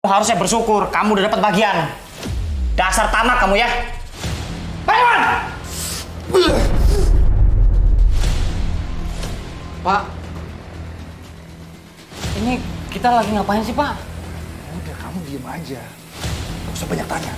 Harusnya bersyukur kamu udah dapat bagian. Dasar tamak kamu ya. Baywan! Pak, ini kita lagi ngapain sih, Pak? Udah, kamu diem aja. Gak usah banyak tanya.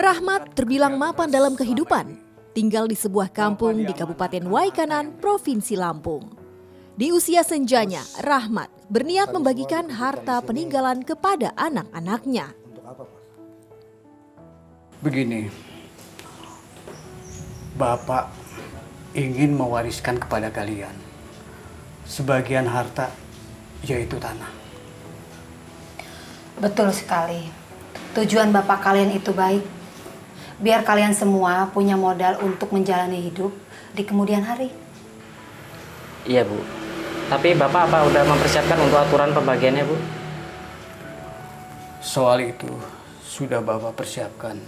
Rahmat terbilang mapan dalam kehidupan, tinggal di sebuah kampung di Kabupaten Waikanan, Provinsi Lampung. Di usia senjanya, Rahmat berniat membagikan harta peninggalan kepada anak-anaknya. Begini, Bapak ingin mewariskan kepada kalian sebagian harta, yaitu tanah. Betul sekali. Tujuan Bapak kalian itu baik. Biar kalian semua punya modal untuk menjalani hidup di kemudian hari. Iya, Bu. Tapi Bapak apa udah mempersiapkan untuk aturan pembagiannya, Bu? Soal itu sudah Bapak persiapkan.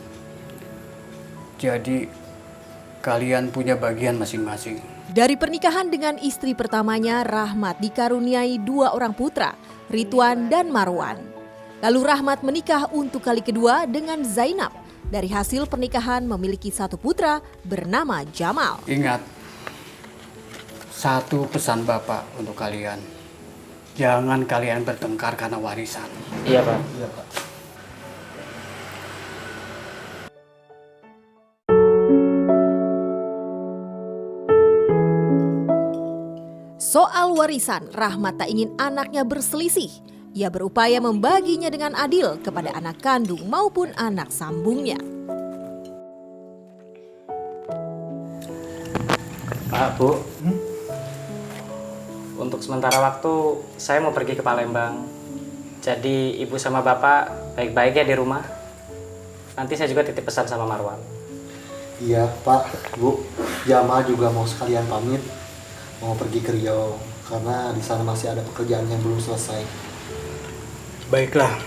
Jadi, kalian punya bagian masing-masing. Dari pernikahan dengan istri pertamanya, Rahmat dikaruniai 2 orang putra, Ridwan dan Marwan. Lalu Rahmat menikah untuk kali kedua dengan Zainab. Dari hasil pernikahan memiliki 1 putra bernama Jamal. Ingat, satu pesan Bapak untuk kalian. Jangan kalian bertengkar karena warisan. Iya, Pak. Soal warisan, Rahmat tak ingin anaknya berselisih. Ia berupaya membaginya dengan adil kepada anak kandung maupun anak sambungnya. Pak, Bu. Untuk sementara waktu, saya mau pergi ke Palembang. Jadi, Ibu sama Bapak baik-baik ya di rumah. Nanti saya juga titip pesan sama Marwan. Iya, Pak, Bu. Jamal juga mau sekalian pamit. Mau pergi ke Riau. Karena di sana masih ada pekerjaan yang belum selesai. Baiklah,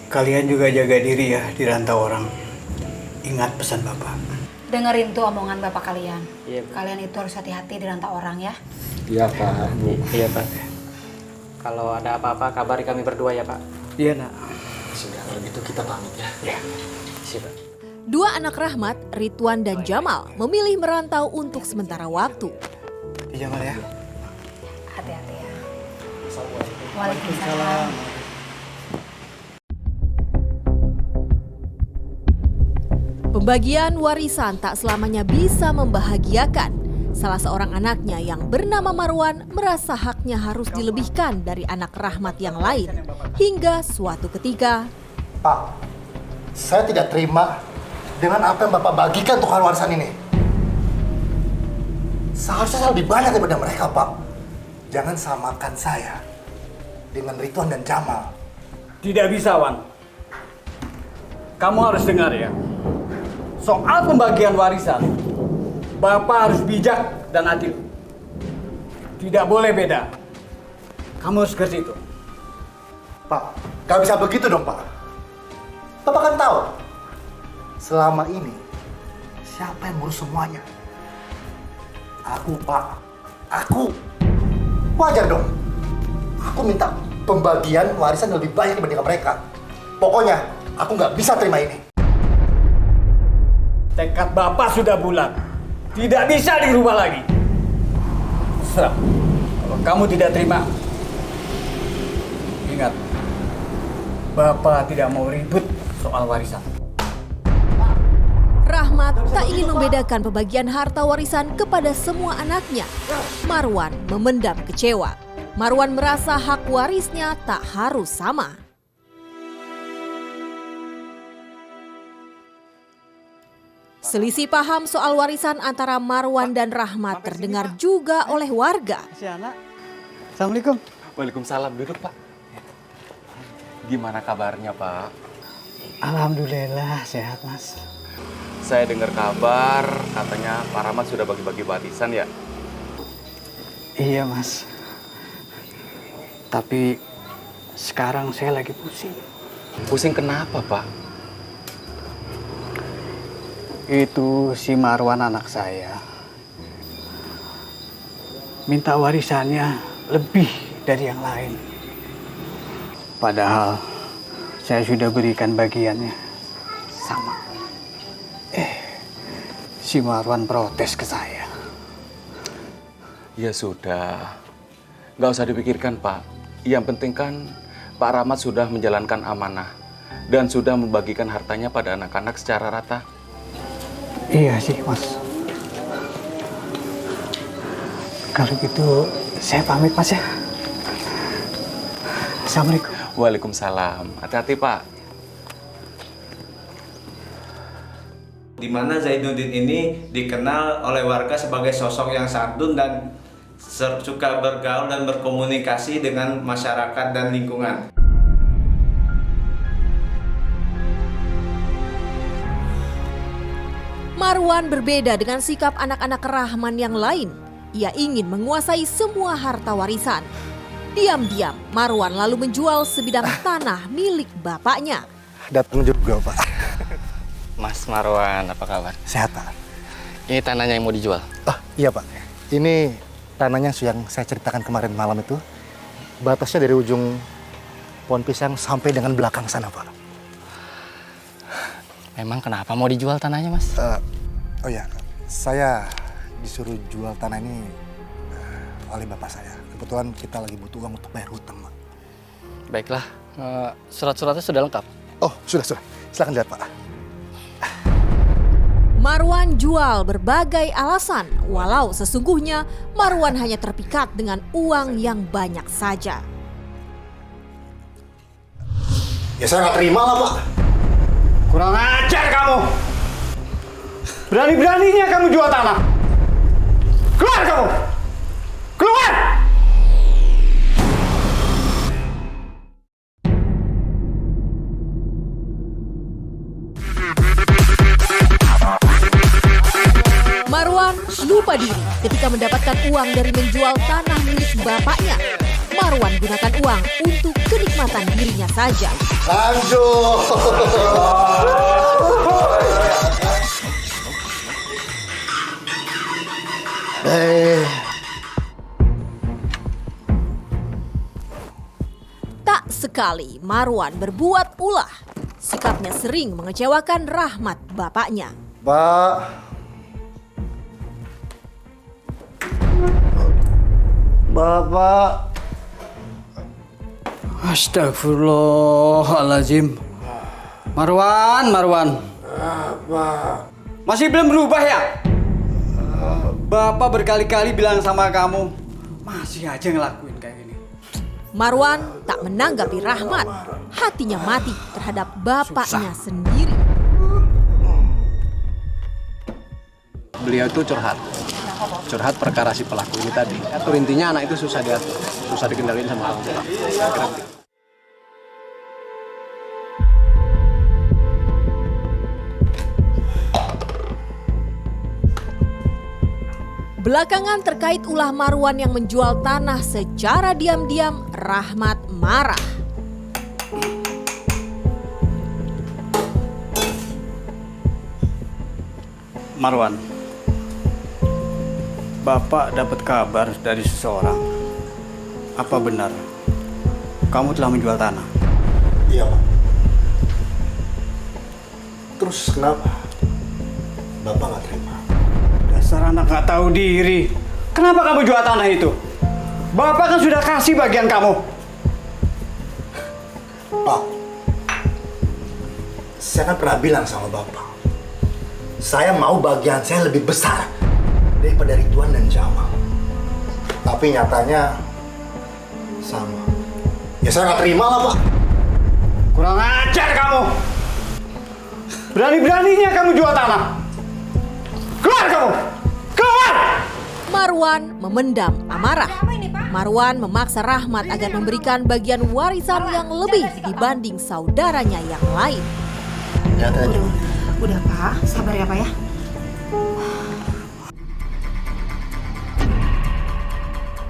kalian juga jaga diri ya di rantau orang. Ingat pesan Bapak. Dengerin tuh omongan Bapak kalian. Iya, Bu. Kalian itu harus hati-hati di rantau orang ya. Iya, Pak, Bu. Iya, Pak. Kalau ada apa-apa, kabari kami berdua ya, Pak. Iya, Nak. Sudah, kalau gitu kita pamit ya. Ya. Siap, Pak. 2 anak Rahmat, Ridwan dan Jamal, memilih merantau untuk sementara waktu. Jamal ya. Hati-hati ya. Waalaikumsalam. Pembagian warisan tak selamanya bisa membahagiakan. Salah seorang anaknya yang bernama Marwan merasa haknya harus dilebihkan dari anak Rahmat yang lain. Hingga suatu ketika, Pak, saya tidak terima dengan apa yang Bapak bagikan untuk warisan ini. Seharusnya saya lebih banyak daripada mereka, Pak. Jangan samakan saya dengan Ridwan dan Jamal. Tidak bisa, Wan. Kamu harus dengar ya. Soal pembagian warisan, Bapak harus bijak dan adil. Tidak boleh beda. Kamu harus ke situ. Pak, gak bisa begitu dong, Pak. Bapak kan tahu, selama ini siapa yang ngurus semuanya? Aku, Pak. Aku. Wajar dong. Aku minta pembagian warisan lebih banyak dibandingkan mereka. Pokoknya, aku nggak bisa terima ini. Tekad Bapak sudah bulat. Tidak bisa dirubah lagi. Serah. Kalau kamu tidak terima, ingat, Bapak tidak mau ribut soal warisan. Rahmat tak ingin membedakan pembagian harta warisan kepada semua anaknya. Marwan memendam kecewa. Marwan merasa hak warisnya tak harus sama. Selisih paham soal warisan antara Marwan dan Rahmat terdengar juga oleh warga. Si anak. Assalamualaikum. Waalaikumsalam, duduk Pak. Gimana kabarnya Pak? Alhamdulillah sehat, Mas. Saya dengar kabar katanya Pak Rahmat sudah bagi-bagi warisan ya? Iya, Mas. Tapi sekarang saya lagi pusing. Pusing kenapa, Pak? Itu si Marwan anak saya minta warisannya lebih dari yang lain. Padahal saya sudah berikan bagiannya sama. Si Marwan protes ke saya. Ya sudah, nggak usah dipikirkan, Pak. Yang penting kan Pak Rahmat sudah menjalankan amanah dan sudah membagikan hartanya pada anak-anak secara rata. Iya sih, Mas. Kalau gitu saya pamit, Mas ya. Assalamualaikum. Waalaikumsalam. Hati-hati, Pak. Di mana Zainuddin ini dikenal oleh warga sebagai sosok yang santun dan suka bergaul dan berkomunikasi dengan masyarakat dan lingkungan. Marwan berbeda dengan sikap anak-anak Rahman yang lain. Ia ingin menguasai semua harta warisan. Diam-diam, Marwan lalu menjual sebidang tanah milik bapaknya. Datang juga, Pak. Mas Marwan, apa kabar? Sehat, Pak. Ini tanahnya yang mau dijual. Oh, iya, Pak. Ini tanahnya yang saya ceritakan kemarin malam itu. Batasnya dari ujung pohon pisang sampai dengan belakang sana, Pak. Memang kenapa mau dijual tanahnya, Mas? Oh ya, saya disuruh jual tanah ini oleh bapak saya. Kebetulan kita lagi butuh uang untuk bayar hutang, Pak. Baiklah, surat-suratnya sudah lengkap. Oh, sudah. Silakan lihat, Pak. Marwan jual berbagai alasan, walau sesungguhnya Marwan hanya terpikat dengan uang yang banyak saja. Ya saya nggak terima lah, Pak. Kurang ajar kamu. Berani-beraninya kamu jual tanah. Keluar kamu. Keluar. Marwan lupa diri ketika mendapatkan uang dari menjual tanah milik bapaknya. Marwan gunakan uang untuk kenikmatan dirinya saja. Lanjut. Tak sekali Marwan berbuat ulah. Sikapnya sering mengecewakan Rahmat bapaknya. Pak. Bapak. Astagfirullahaladzim. Marwan. Masih belum berubah ya? Bapak berkali-kali bilang sama kamu, masih aja ngelakuin kayak gini. Marwan tak menanggapi Rahmat. Hatinya mati terhadap bapaknya sendiri. Beliau itu curhat perkara si pelaku ini tadi. Atau intinya anak itu susah diatur, susah dikendaliin sama orang tua. Belakangan terkait ulah Marwan yang menjual tanah secara diam-diam, Rahmat marah. Marwan, Bapak dapat kabar dari seseorang. Apa benar kamu telah menjual tanah? Iya, Pak. Terus kenapa? Bapak nggak terima. Dasar anak nggak tahu diri. Kenapa kamu jual tanah itu? Bapak kan sudah kasih bagian kamu. Pak, saya kan pernah bilang sama Bapak, saya mau bagian saya lebih besar daripada Ridwan dan Jamal. Tapi nyatanya sama. Ya saya nggak terima lah, Pak. Kurang ajar kamu. Berani-beraninya kamu jual tanah. Keluar kamu. Keluar. Marwan memendam amarah. Marwan memaksa Rahmat agar memberikan bagian warisan yang lebih dibanding saudaranya yang lain. Lihat aja. Udah Pak, sabar ya Pak ya.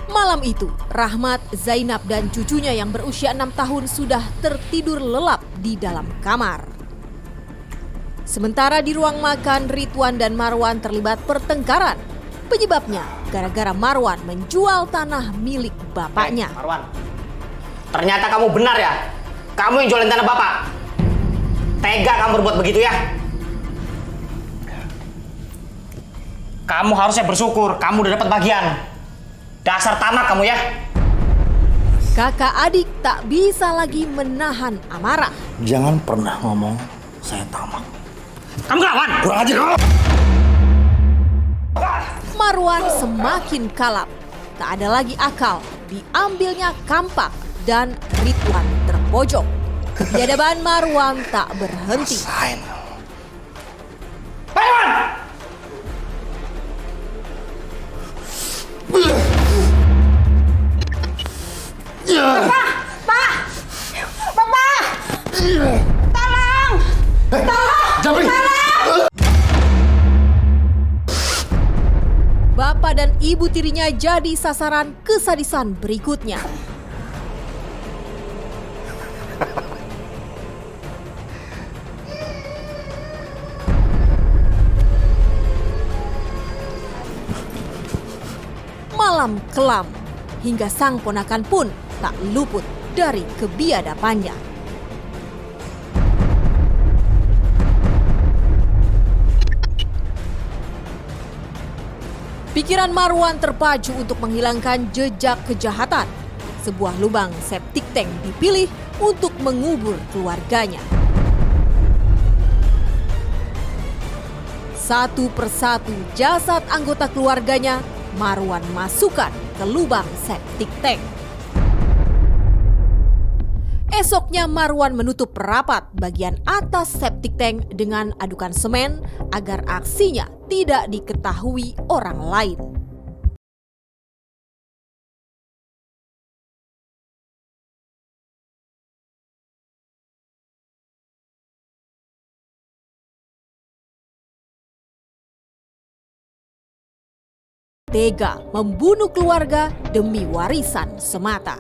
Malam itu, Rahmat, Zainab, dan cucunya yang berusia 6 tahun sudah tertidur lelap di dalam kamar. Sementara di ruang makan, Ridwan dan Marwan terlibat pertengkaran. Penyebabnya gara-gara Marwan menjual tanah milik bapaknya. Marwan, ternyata kamu benar ya? Kamu yang jualin tanah bapak? Tega kamu berbuat begitu ya? Kamu harusnya bersyukur, kamu udah dapat bagian. Dasar tamak kamu ya. Kakak adik tak bisa lagi menahan amarah. Jangan pernah ngomong saya tamak. Kamu lawan. Kurang ajar. Marwan semakin kalap. Tak ada lagi akal. Diambilnya kampak dan Ridwan terpojok. Kebiadaban Marwan tak berhenti. Rasain. Marwan! Bapak dan ibu tirinya jadi sasaran kesadisan berikutnya. Malam kelam, hingga sang ponakan pun tak luput dari kebiadabannya. Pikiran Marwan terpacu untuk menghilangkan jejak kejahatan. Sebuah lubang septic tank dipilih untuk mengubur keluarganya. Satu persatu jasad anggota keluarganya Marwan masukkan ke lubang septic tank. Esoknya Marwan menutup rapat bagian atas septic tank dengan adukan semen agar aksinya tidak diketahui orang lain. Tega membunuh keluarga demi warisan semata.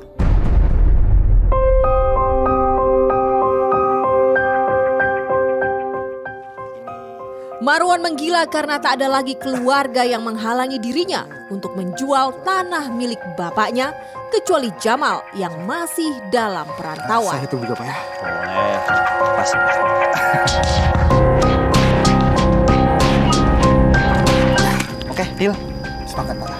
Marwan menggila karena tak ada lagi keluarga yang menghalangi dirinya untuk menjual tanah milik bapaknya kecuali Jamal yang masih dalam perantauan. Saya tunggu juga Pak ya. Boleh. Pas. Oke, deal. Sepakat Pak.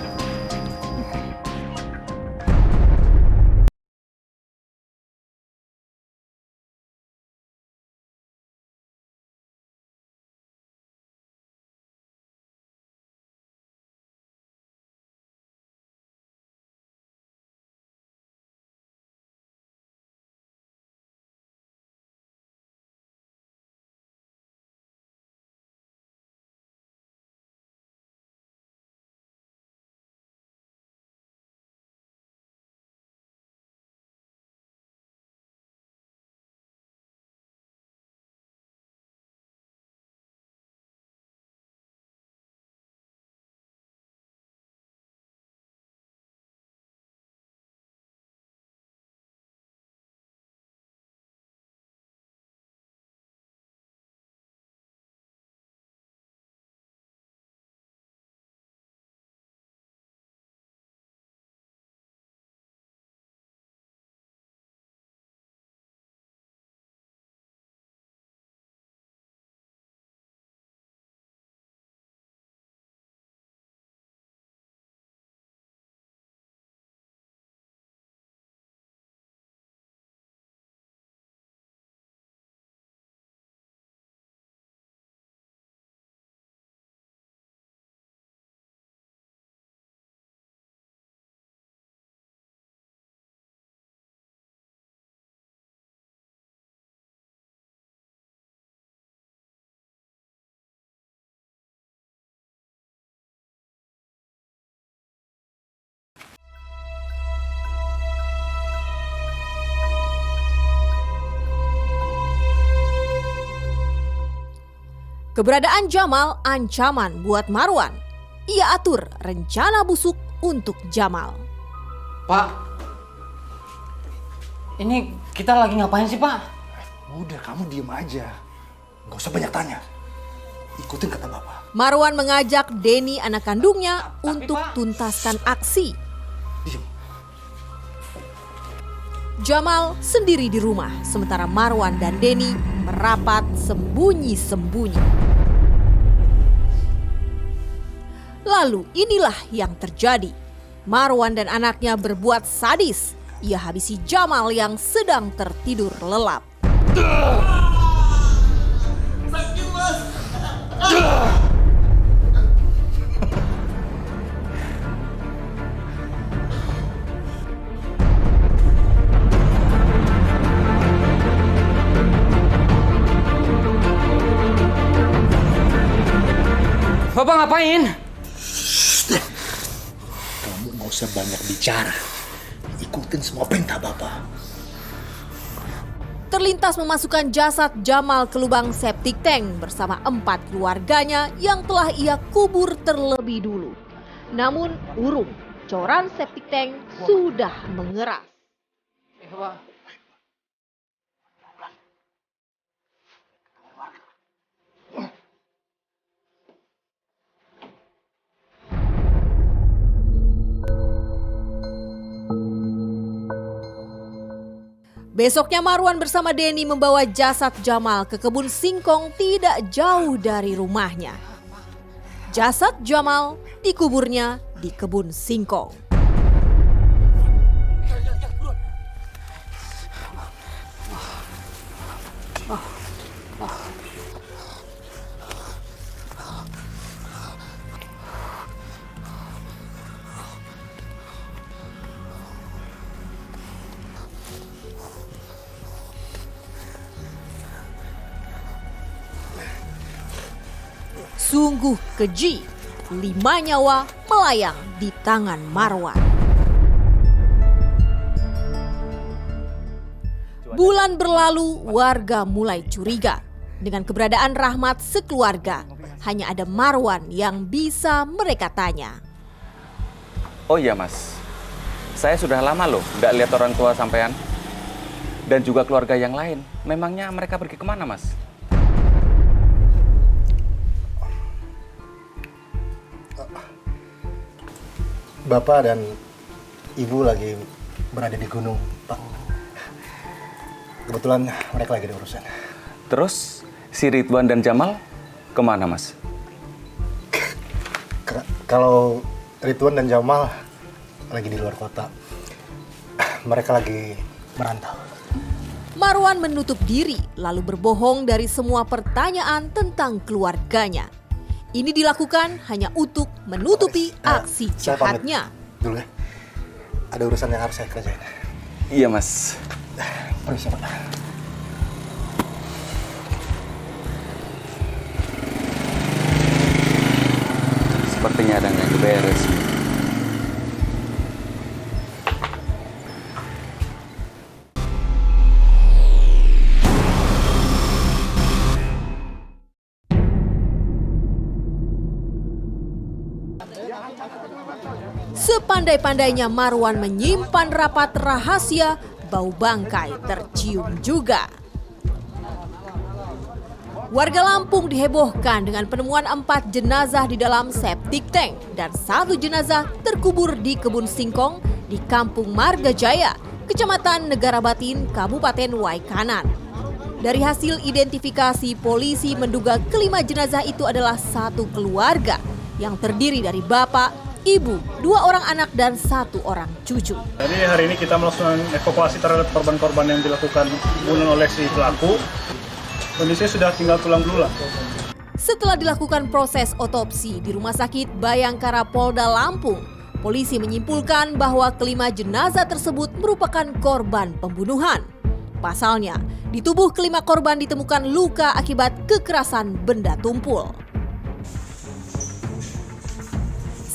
Keberadaan Jamal ancaman buat Marwan. Ia atur rencana busuk untuk Jamal. Pak, ini kita lagi ngapain sih, Pak? Udah, kamu diem aja. Nggak usah banyak tanya. Ikutin kata Bapak. Marwan mengajak Denny anak kandungnya untuk tuntaskan aksi. Diem. Jamal sendiri di rumah, sementara Marwan dan Denny merapat sembunyi-sembunyi. Lalu inilah yang terjadi. Marwan dan anaknya berbuat sadis. Ia habisi Jamal yang sedang tertidur lelap. Bapak ngapain? Kamu nggak usah banyak bicara. Ikutin semua perintah Bapak. Terlintas memasukkan jasad Jamal ke lubang septic tank bersama 4 keluarganya yang telah ia kubur terlebih dulu. Namun urung, coran septic tank sudah mengeras. Besoknya Marwan bersama Denny membawa jasad Jamal ke kebun singkong tidak jauh dari rumahnya. Jasad Jamal dikuburnya di kebun singkong. Sungguh keji, 5 nyawa melayang di tangan Marwan. Bulan berlalu, warga mulai curiga. Dengan keberadaan Rahmat sekeluarga, hanya ada Marwan yang bisa mereka tanya. Oh iya mas, saya sudah lama loh nggak lihat orang tua sampean. Dan juga keluarga yang lain. Memangnya mereka pergi kemana mas? Bapak dan Ibu lagi berada di gunung, Pak. Kebetulan mereka lagi ada urusan. Terus si Ridwan dan Jamal kemana mas? Kalau Ridwan dan Jamal lagi di luar kota. Mereka lagi merantau. Marwan menutup diri lalu berbohong dari semua pertanyaan tentang keluarganya. Ini dilakukan hanya untuk menutupi aksi Saya pamit jahatnya. dulu ya. Ada urusan yang harus saya kerjain. Iya mas. Permisi Pak. Sepertinya ada yang beres. Sepandai-pandainya Marwan menyimpan rapat rahasia, bau bangkai tercium juga. Warga Lampung dihebohkan dengan penemuan 4 jenazah di dalam septic tank dan 1 jenazah terkubur di kebun singkong di Kampung Margajaya, Kecamatan Negara Batin, Kabupaten Waikanan. Dari hasil identifikasi, polisi menduga kelima jenazah itu adalah satu keluarga yang terdiri dari bapak, ibu, 2 orang anak, dan 1 orang cucu. Jadi hari ini kita melakukan evakuasi terhadap korban-korban yang dilakukan bunuh oleh si pelaku. Kondisinya sudah tinggal tulang belulang. Setelah dilakukan proses otopsi di Rumah Sakit Bayangkara Polda Lampung, polisi menyimpulkan bahwa kelima jenazah tersebut merupakan korban pembunuhan. Pasalnya, di tubuh kelima korban ditemukan luka akibat kekerasan benda tumpul.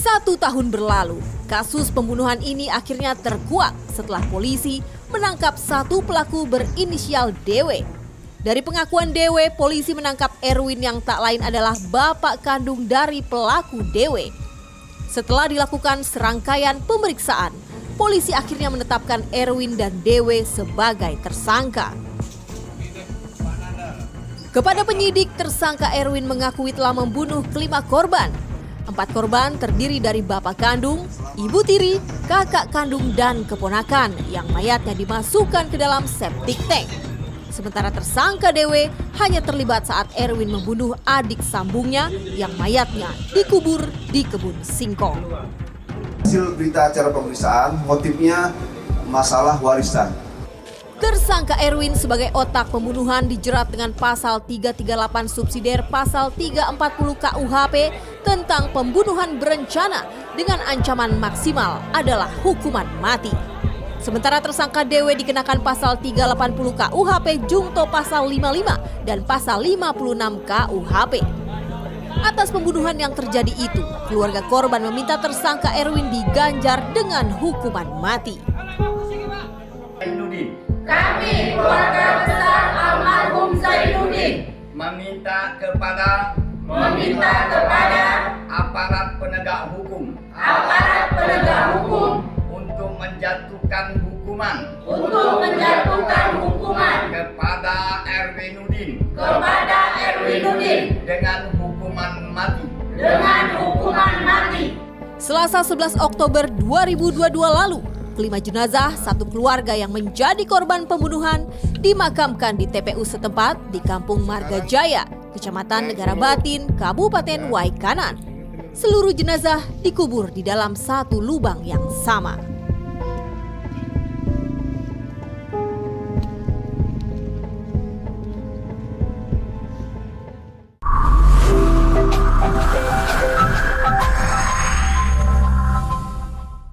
1 tahun berlalu, kasus pembunuhan ini akhirnya terkuak setelah polisi menangkap 1 pelaku berinisial DW. Dari pengakuan DW, polisi menangkap Erwin yang tak lain adalah bapak kandung dari pelaku DW. Setelah dilakukan serangkaian pemeriksaan, polisi akhirnya menetapkan Erwin dan DW sebagai tersangka. Kepada penyidik, tersangka Erwin mengakui telah membunuh 5 korban. 4 korban terdiri dari bapak kandung, ibu tiri, kakak kandung, dan keponakan yang mayatnya dimasukkan ke dalam septic tank. Sementara tersangka DW hanya terlibat saat Erwin membunuh adik sambungnya yang mayatnya dikubur di kebun singkong. Hasil berita acara pemeriksaan, motifnya masalah warisan. Tersangka Erwin sebagai otak pembunuhan dijerat dengan pasal 338 subsidiar pasal 340 KUHP tentang pembunuhan berencana dengan ancaman maksimal adalah hukuman mati. Sementara tersangka DW dikenakan pasal 380 KUHP jungto pasal 55 dan pasal 56 KUHP. Atas pembunuhan yang terjadi itu, keluarga korban meminta tersangka Erwin diganjar dengan hukuman mati. Kami keluarga besar almarhum Zainuddin meminta kepada aparat penegak hukum untuk menjatuhkan hukuman kepada Erwin Nudin dengan hukuman mati. Selasa 11 Oktober 2022 lalu, 5 jenazah satu keluarga yang menjadi korban pembunuhan dimakamkan di TPU setempat di Kampung Marga Jaya, Kecamatan Negara Batin, Kabupaten Waikanan. Seluruh jenazah dikubur di dalam satu lubang yang sama.